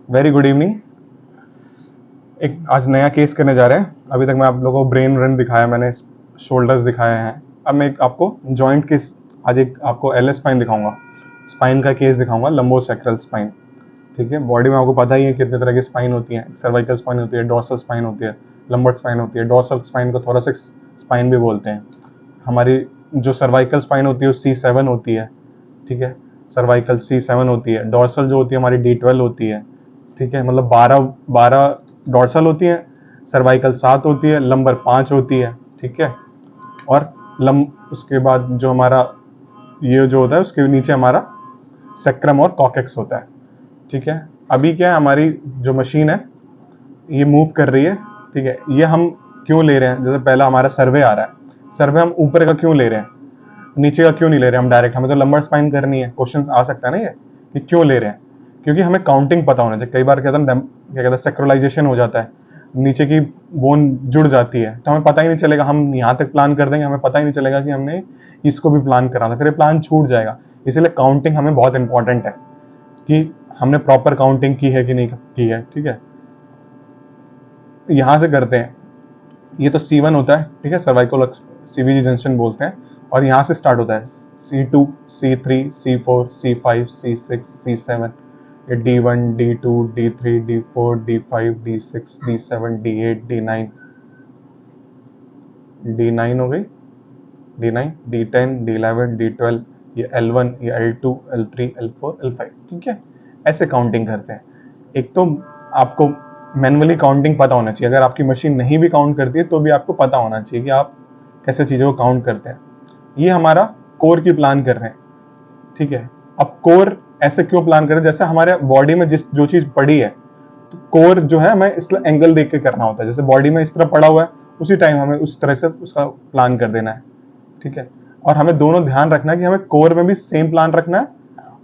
Very good evening. एक आज नया केस करने जा रहे हैं। अभी तक मैं आप लोगों को ब्रेन रन दिखाया, मैंने शोल्डर्स दिखाए हैं। अब मैं आपको जॉइंट केस, आज एक आपको एल स्पाइन दिखाऊंगा, स्पाइन का केस दिखाऊंगा, लंबोसेक्रल स्पाइन। ठीक है, बॉडी में आपको पता ही है कितने तरह की स्पाइन होती है। सर्वाइकल स्पाइन होती है, डोर्सल स्पाइन होती है, लंबर स्पाइन होती है। डोर्सल स्पाइन को थोरेसिक स्पाइन भी बोलते हैं। हमारी जो सर्वाइकल स्पाइन होती है वो C7 होती है। ठीक है, सर्वाइकल C7 होती है। डोर्सल जो होती है हमारी D12 होती है। ठीक है, मतलब 12 डोर्सल होती है, सर्वाइकल 7 होती है, लंबर 5 होती है। ठीक है, और उसके बाद जो हमारा ये जो होता है उसके नीचे हमारा सेक्रम और कॉकेक्स होता है। ठीक है, अभी क्या है, हमारी जो मशीन है ये मूव कर रही है। ठीक है, ये हम क्यों ले रहे हैं, जैसे पहला हमारा सर्वे आ रहा है, सर्वे हम ऊपर का क्यों ले रहे हैं, नीचे का क्यों नहीं ले रहे हम डायरेक्ट। हमें तो लंबर स्पाइन करनी है, क्वेश्चन आ सकता है ना ये कि क्यों ले रहे हैं। क्योंकि हमें काउंटिंग पता होना चाहिए। कई बार क्या कहते हैं सेक्रोलाइजेशन हो जाता है, नीचे की बोन जुड़ जाती है, तो हमें पता ही नहीं चलेगा। हम यहाँ तक प्लान कर देंगे, हमें पता ही नहीं चलेगा कि हमने इसको भी प्लान करा था, फिर ये प्लान छूट जाएगा। इसलिए काउंटिंग हमें बहुत इंपॉर्टेंट है कि हमने प्रॉपर काउंटिंग की है कि नहीं की है। ठीक है, यहाँ से करते हैं। ये तो C1 होता है, ठीक है, सर्वाइकल CVG जंक्शन बोलते हैं। और यहाँ से स्टार्ट होता है C2, C3, C4, C5, C6, C7, ये D1, D2, D3, D4, D5, D6, D7, D8, D9, D9 हो गई, D9, D10, D11, D12, ये L1, ये L2, L3, L4, L5। ठीक है, ऐसे काउंटिंग करते हैं। एक तो आपको मैनुअली काउंटिंग पता होना चाहिए। अगर आपकी मशीन नहीं भी काउंट करती है तो भी आपको पता होना चाहिए कि आप कैसे चीज़ों को काउंट करते हैं। ये हमारा कोर की प्लान कर रहे हैं। ठीक है, अब कोर ऐसे क्यों प्लान कर रहे हैं, जैसे हमारे बॉडी में जो चीज़ पड़ी है, तो कोर जो है हमें इस एंगल देख के करना होता है। जैसे बॉडी में इस तरह पड़ा हुआ है, उसी टाइम हमें उस तरह से उसका प्लान कर देना है। ठीक है, और हमें दोनों ध्यान रखना है कि हमें कोर में भी सेम प्लान रखना है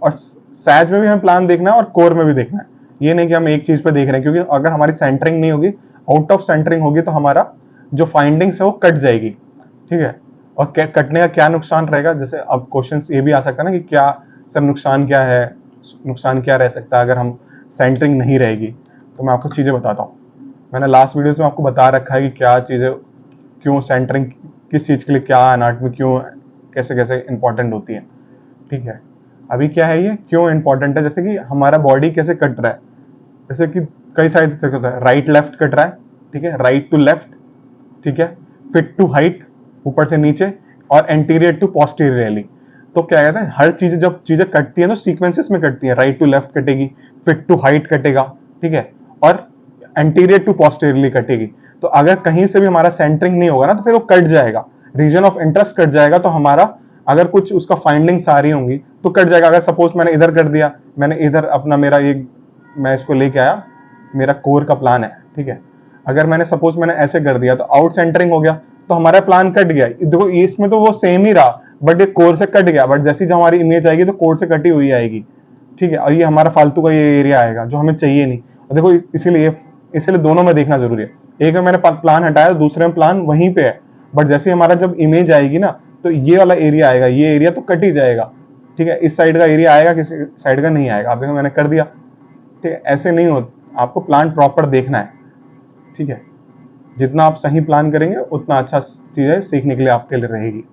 और सैज में भी हमें प्लान देखना है और कोर में भी देखना है। ये नहीं कि हम एक चीज पे देख रहे हैं, क्योंकि अगर हमारी सेंटरिंग नहीं होगी, आउट ऑफ सेंटरिंग होगी, तो हमारा जो फाइंडिंग्स है वो कट जाएगी। ठीक है, और कटने का क्या नुकसान रहेगा, जैसे अब क्वेश्चन ये भी आ सकता है ना कि क्या सर नुकसान क्या है, नुकसान क्या रह सकता है अगर हम सेंटरिंग नहीं रहेगी। तो मैं आपको चीजें बताता हूँ। मैंने लास्ट वीडियोस में आपको बता रखा है कि क्या चीजें, क्यों सेंटरिंग, किस चीज के लिए क्या एनाटॉमी क्यों कैसे कैसे इंपॉर्टेंट होती है। ठीक है, अभी क्या है, ये क्यों इंपॉर्टेंट है, जैसे कि हमारा बॉडी कैसे कट रहा है। जैसे कि कई साइड से होता है, राइट लेफ्ट कट रहा है। ठीक है, राइट टू लेफ्ट। ठीक है, फिट टू हाइट, ऊपर से नीचे, और एंटीरियर टू पोस्टीरियरली। तो क्या कहते हैं, हर चीज जब चीजें कटती है तो सीक्वेंसेस में कटती है। राइट टू लेफ्ट कटेगी, फिट टू हाइट कटेगा, ठीक है, और एंटीरियर टू पोस्टीरियरली कटेगी। तो अगर कहीं से भी हमारा सेंटरिंग नहीं होगा ना, तो फिर वो कट जाएगा, रीजन ऑफ इंटरेस्ट कट जाएगा। तो हमारा अगर कुछ उसका फाइंडिंग्स आ रही होंगी तो कट जाएगा। अगर सपोज मैंने इधर कर दिया, मैंने इधर अपना मेरा ये, मैं इसको लेके आया, मेरा कोर का प्लान है। ठीक है, अगर मैंने सपोज मैंने ऐसे कर दिया तो आउट सेंटरिंग हो गया, तो हमारा प्लान कट गया। देखो इसमें तो वो सेम ही रहा, बट ये कोर से कट गया। बट जैसी जब हमारी इमेज आएगी तो कोर से कटी हुई आएगी। ठीक है, और ये हमारा फालतू का ये एरिया आएगा जो हमें चाहिए नहीं। और देखो इसीलिए दोनों में देखना जरूरी है। एक में मैंने प्लान हटाया, दूसरे में प्लान वहीं पे है, बट जैसे हमारा जब इमेज आएगी ना, तो ये वाला एरिया आएगा, ये एरिया तो कट ही जाएगा। ठीक है, इस साइड का एरिया आएगा, किसी साइड का नहीं आएगा। आप देखो मैंने कर दिया। ठीक है, ऐसे नहीं हो, आपको प्लान प्रॉपर देखना है। ठीक है, जितना आप सही प्लान करेंगे उतना अच्छा चीजें सीखने के लिए आपके लिए रहेगी।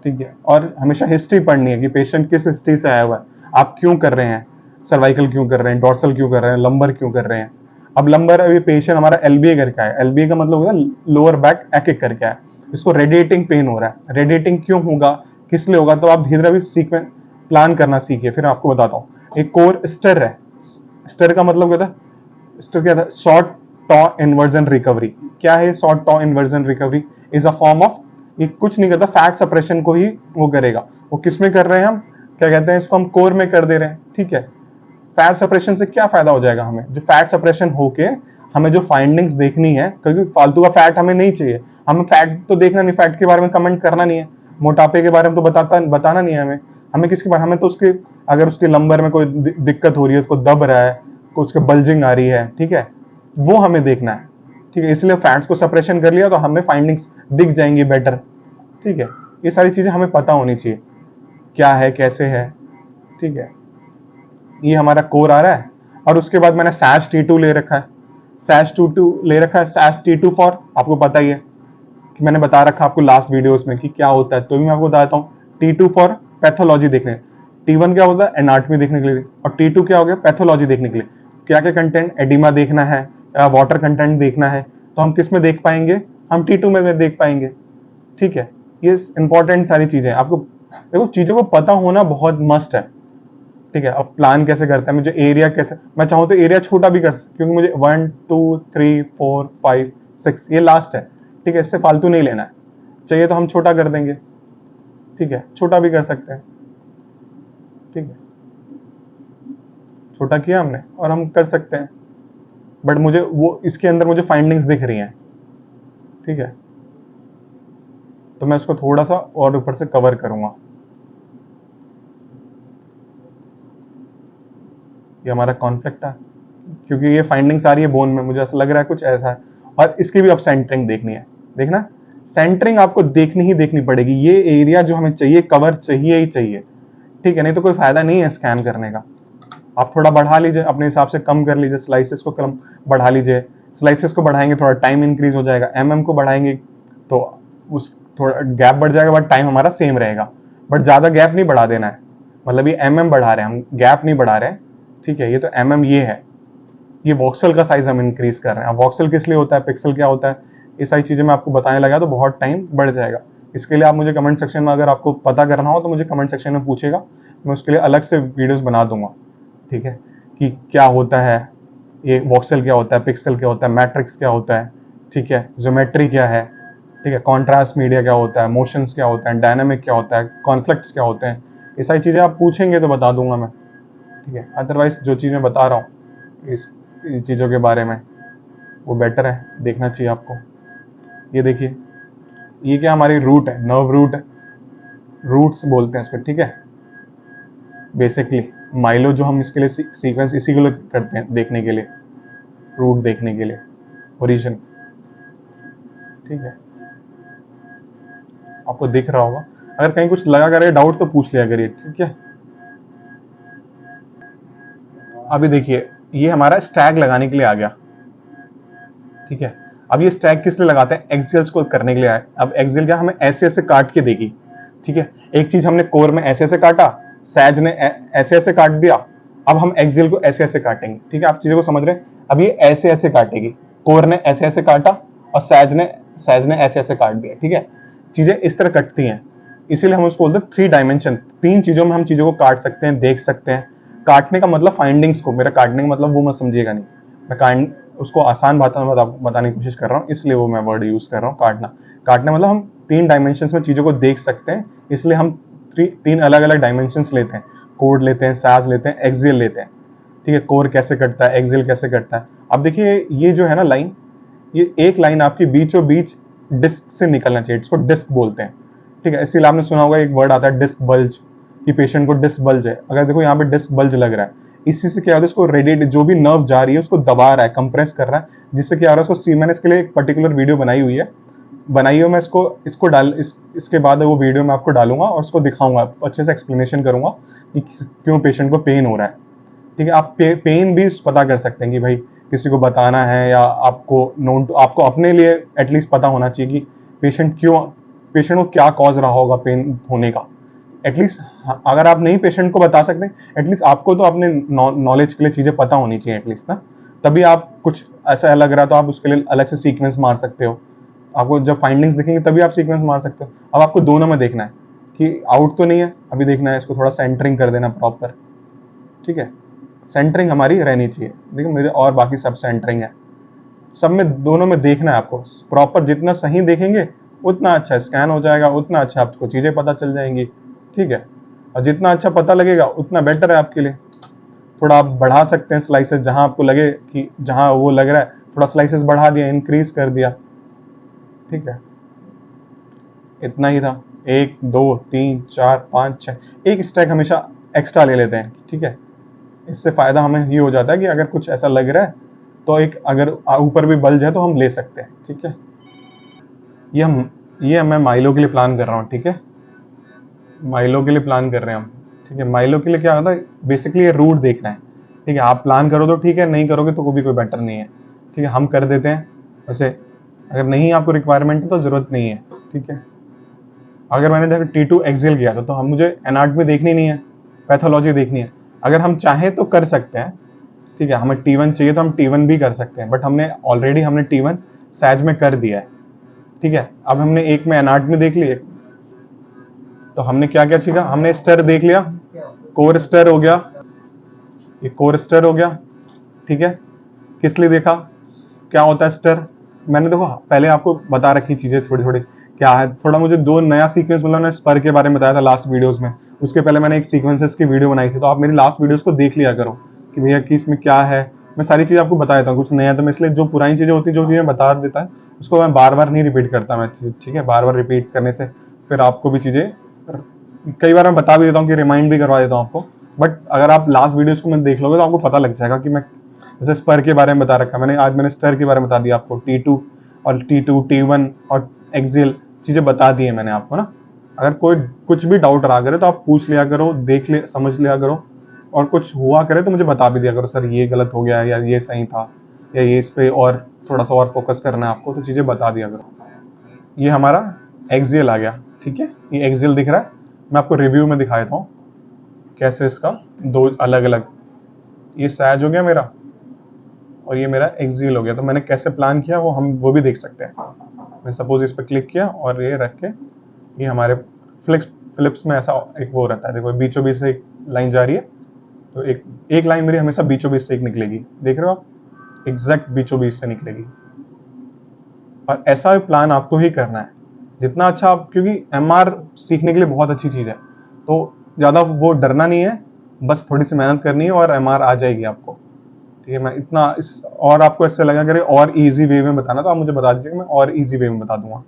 ठीक है, और हमेशा हिस्ट्री पढ़नी है कि पेशेंट किस हिस्ट्री से आया हुआ है, आप क्यों कर रहे हैं, सर्वाइकल क्यों कर रहे हैं, डोर्सल क्यों कर रहे हैं, लंबर क्यों कर रहे हैं। अब लंबर, अभी पेशेंट हमारा LBA करके है। LBA का मतलब होता है लोअर बैक एक करके है, इसको रेडिएटिंग पेन हो रहा है। रेडिएटिंग क्यों होगा, किस लिए होगा, तो आप धीरे धीरे सीक्वेंस प्लान करना सीखिए, फिर आपको बताता हूँ। एक कोर स्टर है, स्टर का मतलब क्या था, स्टर क्या था, शॉर्ट टॉ इन्वर्जन रिकवरी। क्या है short tau inversion recovery, is a form of, ये कुछ नहीं करता, फैट सप्रेशन को ही वो करेगा। वो किस में कर रहे हैं हम, क्या कहते हैं, इसको हम कोर में कर दे रहे हैं। ठीक है, फैट सप्रेशन से क्या फायदा हो जाएगा हमें, जो फैट सप्रेशन होके हमें जो फाइंडिंग्स देखनी है, क्योंकि फालतू का फैट हमें नहीं चाहिए। हमें फैट तो देखना नहीं, फैट के बारे में कमेंट करना नहीं है, मोटापे के बारे में तो बताना नहीं है हमें। हमें किसके बारे, हमें तो उसके, अगर उसके लंबर में कोई दिक्कत हो रही है, उसको दब रहा है, उसके बल्जिंग आ रही है, ठीक है, वो हमें देखना है। ठीक है, इसलिए फैट्स को सप्रेशन कर लिया तो हमें फाइंडिंग्स दिख जाएंगी बेटर। ठीक है, ये सारी चीजें हमें पता होनी चाहिए, क्या है कैसे है। ठीक है, ये हमारा कोर आ रहा है। और उसके बाद मैंने सैश T2 ले रखा है, सैश T2 ले रखा है, सैश T2 फॉर आपको पता ही है कि मैंने बता रखा आपको लास्ट वीडियोस में कि क्या होता है, तो भी मैं आपको बताता हूँ। T2 फॉर पैथोलॉजी देखने, T1 क्या होता है एनाटॉमी देखने के लिए, और T2 क्या हो गया पैथोलॉजी देखने के लिए। क्या क्या कंटेंट, एडिमा देखना है या वाटर कंटेंट देखना है, तो हम किस में देख पाएंगे, हम T2 में देख पाएंगे। ठीक है, ये इंपॉर्टेंट सारी चीजें आपको, देखो चीजों को पता होना बहुत मस्ट है। ठीक है, अब प्लान कैसे करता है, मुझे एरिया कैसे, मैं चाहूँ तो एरिया छोटा भी कर सकता, क्योंकि मुझे 1 2 3 4 5 6 ये लास्ट है। ठीक है, इससे फालतू नहीं लेना है, चाहिए तो हम छोटा कर देंगे। ठीक है, छोटा भी कर सकते हैं। ठीक है, छोटा किया हमने और हम कर सकते हैं, बट मुझे वो इसके अंदर मुझे फाइंडिंग्स दिख रही हैं। ठीक है, तो मैं उसको थोड़ा सा और ऊपर से कवर करूंगा। ये हमारा कॉन्फ्लिक्ट है, क्योंकि ये फाइंडिंग्स आ रही है बोन में, मुझे ऐसा लग रहा है कुछ ऐसा है। और इसकी भी अब सेंटरिंग देखनी है, देखना सेंटरिंग आपको देखनी ही देखनी पड़ेगी। ये एरिया जो हमें चाहिए कवर चाहिए ही चाहिए। ठीक है, नहीं तो कोई फायदा नहीं है स्कैन करने का। आप थोड़ा बढ़ा लीजिए अपने हिसाब से, कम कर लीजिए स्लाइसेस को, कम बढ़ा लीजिए। स्लाइसेस को बढ़ाएंगे थोड़ा टाइम इंक्रीज हो जाएगा, को बढ़ाएंगे तो उस थोड़ा गैप बढ़ जाएगा, बट टाइम हमारा सेम रहेगा। बट ज्यादा गैप नहीं बढ़ा देना है, मतलब ये बढ़ा रहे हैं हम, गैप नहीं बढ़ा रहे हैं। ठीक है, ये तो ये है, ये वॉक्सल का साइज हम इंक्रीज कर रहे हैं। वॉक्सल किस लिए होता है, पिक्सल क्या होता है, ये सारी चीजें मैं आपको बताने लगा तो बहुत टाइम बढ़ जाएगा। इसके लिए आप मुझे कमेंट सेक्शन में, अगर आपको पता करना हो तो मुझे कमेंट सेक्शन में पूछेगा, मैं उसके लिए अलग से वीडियोस बना दूंगा। ठीक है, कि क्या होता है, ये वॉक्सल क्या होता है, पिक्सल क्या होता है, मैट्रिक्स क्या होता है, ठीक है, ज्योमेट्री क्या है, ठीक है, कॉन्ट्रास्ट मीडिया क्या होता है, मोशंस क्या होता है, डायनामिक क्या होता है, कॉन्फ्लिक्ट्स क्या होते हैं, ये सारी चीज़ें आप पूछेंगे तो बता दूंगा मैं। ठीक है, अदरवाइज जो चीज़ मैं बता रहा हूँ इन चीज़ों के बारे में, वो बेटर है, देखना चाहिए आपको। ये देखिए, ये क्या हमारी रूट है, नर्व रूट है, रूट्स बोलते हैं इसको। ठीक है, बेसिकली माइलो जो हम इसके लिए सीक्वेंस इसी के लिए करते हैं, देखने के लिए, रूट देखने के लिए, ओरिजिन। ठीक है, आपको दिख रहा होगा, अगर कहीं कुछ लगा करे डाउट तो पूछ लिया करिए। ठीक है, अभी देखिए ये हमारा स्टैग लगाने के लिए आ गया। ठीक है, अब ये स्टैग किस लिए लगाते हैं, एक्सियल्स को करने के लिए आए। अब एक्सियल क्या हमें ऐसे ऐसे काट के देगी। ठीक है, एक चीज हमने कोर में ऐसे ऐसे काटा, सैज ने ऐसे ऐसे काट दिया, अब हम एक्सियल को ऐसे ऐसे काटेंगे। ठीक है, आप चीजों को समझ रहे हैं, अब ये ऐसे ऐसे काटेगी, कोर ने ऐसे ऐसे काटा और सैज ने ऐसे ऐसे काट दिया। ठीक है, चीजें इस तरह कटती हैं, इसीलिए हम उसको बोलते हैं 3 डायमेंशन। 3 चीजों में हम चीजों को काट सकते हैं, देख सकते हैं। काटने का मतलब फाइंडिंग्स को, मेरा काटने का मतलब वो मत समझिएगा नहीं, मैं उसको आसान भाषा में बताने की कोशिश कर रहा हूँ, इसलिए वो मैं वर्ड यूज कर रहा हूँ काटना। काटना मतलब हम 3 डायमेंशंस में चीजों को देख सकते हैं, इसलिए हम 3 अलग अलग डायमेंशंस लेते हैं, कोड लेते हैं, सैज लेते हैं, एक्सियल लेते हैं। ठीक है, कोर कैसे कटता है, एक्सियल कैसे कटता है। अब देखिए ये जो है ना लाइन, ये एक लाइन आपकी बीचों बीच डिस्क से निकलना चाहिए, इसको डिस्क बोलते हैं। ठीक है, इसीलिए आपने सुना होगा एक वर्ड आता है डिस्क बल्ज, कि पेशेंट को डिस्क बल्ज है। अगर देखो यहाँ पे डिस्क बल्ज लग रहा है, इसी से क्या होता है, इसको रेडिएट, जो भी नर्व जा रही है उसको दबा रहा है, कंप्रेस कर रहा है, जिससे क्या हो रहा है उसको मैंने इसके लिए एक पर्टिकुलर वीडियो बनाई है मैं इसको इसके बाद वो वीडियो मैं आपको डालूंगा और उसको दिखाऊंगा, अच्छे से एक्सप्लेनेशन करूंगा कि क्यों पेशेंट को पेन हो रहा है। ठीक है, आप पेन भी पता कर सकते हैं कि भाई किसी को बताना है, या आपको अपने लिए एटलीस्ट पता होना चाहिए कि पेशेंट को क्या कॉज रहा होगा पेन होने का। एटलीस्ट अगर आप नहीं पेशेंट को बता सकते, एटलीस्ट आपको तो अपने नॉलेज के लिए चीजें पता होनी चाहिए एटलीस्ट ना, तभी आप कुछ ऐसा लग रहा है तो आप उसके लिए अलग से सीक्वेंस मार सकते हो। आपको जब फाइंडिंग्स दिखेंगे तभी आप सीक्वेंस मार सकते हो। अब आपको दोनों में देखना है कि आउट तो नहीं है, अभी देखना है इसको थोड़ा सेंटरिंग कर देना प्रॉपर। ठीक है, सेंटरिंग हमारी रहनी चाहिए, देखिए मेरे और बाकी सब सेंटरिंग है, सब में दोनों में देखना है आपको प्रॉपर। जितना सही देखेंगे उतना अच्छा स्कैन हो जाएगा, उतना अच्छा आपको चीजें पता चल जाएंगी। ठीक है, और जितना अच्छा पता लगेगा उतना बेटर है आपके लिए। थोड़ा आप बढ़ा सकते हैं स्लाइसेस, जहां आपको लगे कि जहां वो लग रहा है थोड़ा स्लाइसेस बढ़ा दिया, इंक्रीज कर दिया। ठीक है, इतना ही था, 1 2 3 4 5 6, एक स्टैक हमेशा एक्स्ट्रा ले लेते हैं। ठीक है, इससे फायदा हमें ये हो जाता है कि अगर कुछ ऐसा लग रहा है तो एक अगर ऊपर भी बल्ज है तो हम ले सकते हैं। ठीक है, ये मैं माइलो के लिए प्लान कर रहा हूँ। ठीक है, माइलो के लिए प्लान कर रहे हैं हम। ठीक है, माइलो के लिए क्या होता है, बेसिकली ये रूट देखना है। ठीक है, आप प्लान करो तो ठीक है, नहीं करोगे तो कोई बेटर नहीं है। ठीक है, हम कर देते हैं वैसे, अगर नहीं आपको रिक्वायरमेंट है तो जरूरत नहीं है। ठीक है, अगर मैंने देखो T2 एक्सेल किया था तो हम मुझे एनाटॉमी देखनी नहीं है, पैथोलॉजी देखनी है। अगर हम चाहें तो कर सकते हैं। ठीक है, हमें T1 चाहिए तो हम T1 भी कर सकते हैं, बट हमने ऑलरेडी T1 सैज में कर दिया है। ठीक है, अब हमने एक में एनाटॉमी देख ली, तो हमने क्या क्या सीखा, हमने स्टर देख लिया, कोर स्टर हो गया, ये कोर स्टर हो गया। ठीक है, किस लिए देखा, क्या होता है स्टर, मैंने देखो पहले आपको बता रखी चीजें थोड़ी थोड़ी क्या है। थोड़ा मुझे दो नया सीक्वेंस, मतलब मैंने स्पर के बारे में बताया था लास्ट वीडियोस में, उसके पहले मैंने एक सीक्वेंसेस की वीडियो बनाई थी, तो आप मेरी लास्ट वीडियोस को देख लिया करो कि भैया कि इसमें क्या है। मैं सारी चीज़ आपको बता देता हूँ, कुछ नया तो मैं इसलिए जो पुरानी चीज़ें होती है, जो चीज़ें बता देता है उसको मैं बार बार नहीं रिपीट करता मैं। ठीक है, बार बार रिपीट करने से फिर आपको भी चीज़ें, कई बार मैं बता भी देता हूँ कि रिमाइंड भी करवा देता हूँ आपको, बट अगर आप लास्ट वीडियोस को मैं देख लोगे तो आपको पता लग जाएगा कि मैं जैसे स्पर के बारे में बता रखा मैंने, आज मैंने स्टर के बारे में बता दिया आपको, T2 और T2 T1 और एक्सियल चीज़ें बता दी है मैंने आपको ना। अगर कोई कुछ भी डाउट रहा करे तो आप पूछ लिया करो, देख ले, समझ लिया करो, और कुछ हुआ करे तो मुझे बता भी दिया करो, सर ये गलत हो गया या ये सही था या ये इस पे और थोड़ा सा और फोकस करना है आपको, तो चीज़ें बता दिया करो। ये हमारा एक्सियल आ गया। ठीक है, ये एक्सियल दिख रहा है, मैं आपको रिव्यू में दिखा देता हूँ कैसे इसका दो अलग अलग, ये सैज हो गया मेरा और ये मेरा एक्सियल हो गया। तो मैंने कैसे प्लान किया वो भी देख सकते हैं। मैं सपोज इस पर क्लिक किया और ये रख के, ये हमारे फ्लिप्स में ऐसा एक वो रहता है, देखो बीचों बीच से एक लाइन जा रही है, तो एक लाइन मेरी हमेशा बीचों बीच से एक निकलेगी, देख रहे हो आप, एग्जैक्ट बीचों बीच से निकलेगी। और ऐसा प्लान आपको ही करना है जितना अच्छा आप, क्योंकि MR सीखने के लिए बहुत अच्छी चीज़ है, तो ज़्यादा वो डरना नहीं है, बस थोड़ी सी मेहनत करनी है और MR आ जाएगी आपको। ठीक है, मैं इतना इस, और आपको इससे लगा करे और इजी वे में बताना तो आप मुझे बता दीजिए, मैं और इजी वे में बता दूंगा।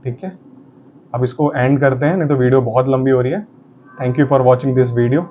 ठीक है, अब इसको एंड करते हैं, नहीं तो वीडियो बहुत लंबी हो रही है। Thank you for watching this video.